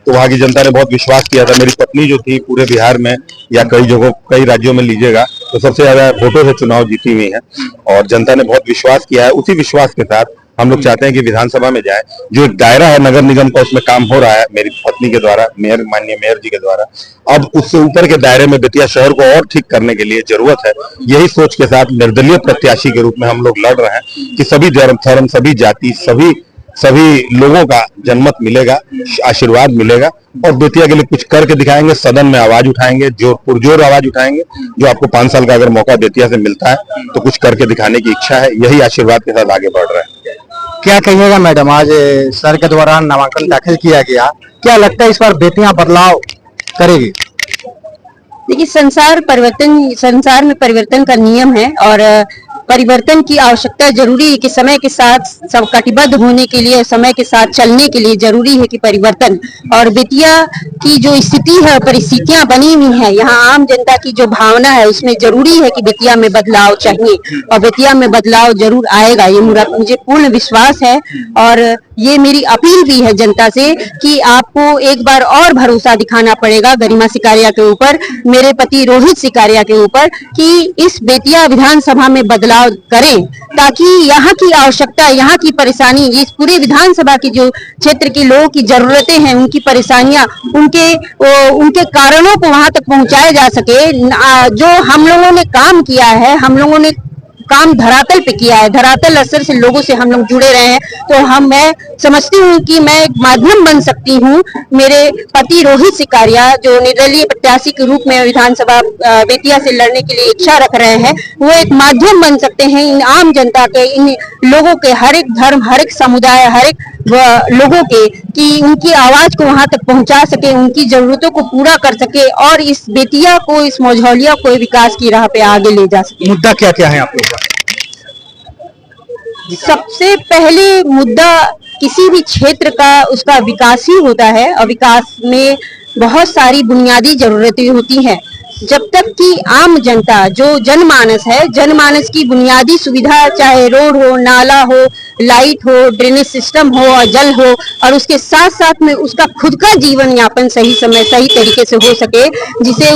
तो वहाँ की जनता ने बहुत विश्वास किया था। मेरी पत्नी जो थी पूरे बिहार में या कई जगहों कई राज्यों में लीजिएगा तो सबसे ज्यादा वोटों से चुनाव जीती हुई है और जनता ने बहुत विश्वास किया है। उसी विश्वास के साथ हम लोग चाहते हैं कि विधानसभा में जाए। जो एक दायरा है नगर निगम का उसमें काम हो रहा है मेरी पत्नी के द्वारा, मेयर माननीय मेयर जी के द्वारा। अब उससे ऊपर के दायरे में बेतिया शहर को और ठीक करने के लिए जरूरत है। यही सोच के साथ निर्दलीय प्रत्याशी के रूप में हम लोग लड़ रहे हैं कि सभी धर्म, सभी जाति, सभी लोगों का जनमत मिलेगा, आशीर्वाद मिलेगा और बेतिया के लिए कुछ करके दिखाएंगे। सदन में आवाज उठाएंगे, पुरजोर आवाज उठाएंगे। जो आपको 5 साल का अगर मौका बेतिया से मिलता है तो कुछ करके दिखाने की इच्छा है। यही आशीर्वाद के साथ आगे बढ़ रहे हैं। क्या कहिएगा मैडम, आज सर के द्वारा नामांकन दाखिल किया गया, क्या लगता है इस बार बेतिया बदलाव करेगी? देखिए, संसार में परिवर्तन का नियम है और परिवर्तन की आवश्यकता जरूरी है कि समय के साथ सब कटिबद्ध होने के लिए, समय के साथ चलने के लिए जरूरी है कि परिवर्तन। और बेतिया की जो स्थिति है, परिस्थितियां बनी हुई है, यहाँ आम जनता की जो भावना है उसमें जरूरी है कि बेतिया में बदलाव चाहिए और बेतिया में बदलाव जरूर आएगा, ये मुझे पूर्ण विश्वास है। और ये मेरी अपील भी है जनता से कि आपको एक बार और भरोसा दिखाना पड़ेगा गरिमा सिकारिया के ऊपर, मेरे पति रोहित सिकारिया के ऊपर, कि इस बेतिया विधानसभा में बदलाव करें ताकि यहाँ की आवश्यकता, यहाँ की परेशानी, इस पूरे विधानसभा की जो क्षेत्र के लोगों की जरूरतें हैं, उनकी परेशानियां, उनके कारणों को वहां तक पहुंचाया जा सके। जो हम लोगों ने काम किया है, हम लोगों ने काम धरातल पे किया है, धरातल स्तर से लोगों से हम लोग जुड़े रहे हैं, तो मैं समझती हूँ कि मैं एक माध्यम बन सकती हूँ। मेरे पति रोहित सिकारिया जो निर्दलीय प्रत्याशी के रूप में विधानसभा बेतिया से लड़ने के लिए इच्छा रख रहे हैं, वो एक माध्यम बन सकते हैं इन आम जनता के, इन लोगों के, हर एक धर्म, हर एक समुदाय, हर एक लोगों के, कि उनकी आवाज को वहां तक पहुंचा सके, उनकी जरूरतों को पूरा कर सके और इस बेतिया को, इस मझौलिया को विकास की राह पे आगे ले जा सके। मुद्दा क्या क्या है आपके? सबसे पहले मुद्दा किसी भी क्षेत्र का उसका विकास ही होता है और विकास में बहुत सारी बुनियादी जरूरतें होती हैं। जब तक कि आम जनता, जो जनमानस है, जनमानस की बुनियादी सुविधा, चाहे रोड हो, नाला हो, लाइट हो, ड्रेनेज सिस्टम हो और जल हो, और उसके साथ साथ में उसका खुद का जीवन यापन सही समय, सही तरीके से हो सके, जिसे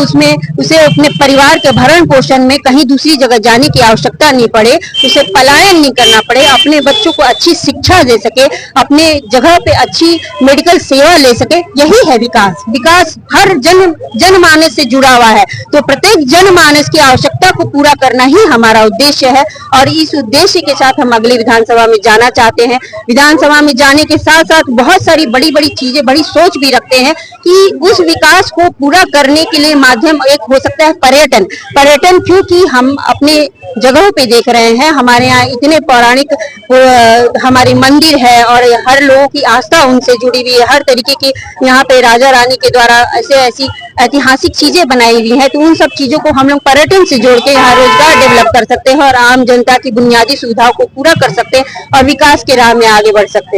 उसे अपने परिवार के भरण पोषण में कहीं दूसरी जगह जाने की आवश्यकता नहीं पड़े, उसे पलायन नहीं करना पड़े, अपने बच्चों को अच्छी शिक्षा दे सके, अपने जगह पे अच्छी मेडिकल सेवा ले सके, यही है विकास। विकास हर जनमानस से जुड़ा हुआ है, तो प्रत्येक जनमानस की आवश्यकता को पूरा करना ही हमारा उद्देश्य है और इस उद्देश्य के साथ हम अगली विधानसभा में जाना चाहते हैं। विधानसभा में जाने के साथ साथ बहुत सारी बड़ी बड़ी चीजें, बड़ी सोच भी रखते हैं कि उस विकास को पूरा करने के लिए माध्यम एक हो सकता है पर्यटन, क्योंकि हम अपने जगहों पे देख रहे हैं, हमारे यहाँ इतने पौराणिक हमारे मंदिर है और हर लोगों की आस्था उनसे जुड़ी हुई है, हर तरीके की यहाँ पे राजा रानी के द्वारा ऐसी ऐतिहासिक चीजें बनाई हुई है, तो उन सब चीजों को हम लोग पर्यटन से जोड़ के यहाँ रोजगार डेवलप कर सकते हैं और आम जनता की बुनियादी सुविधाओं को पूरा कर सकते हैं और विकास के राह में आगे बढ़ सकते हैं।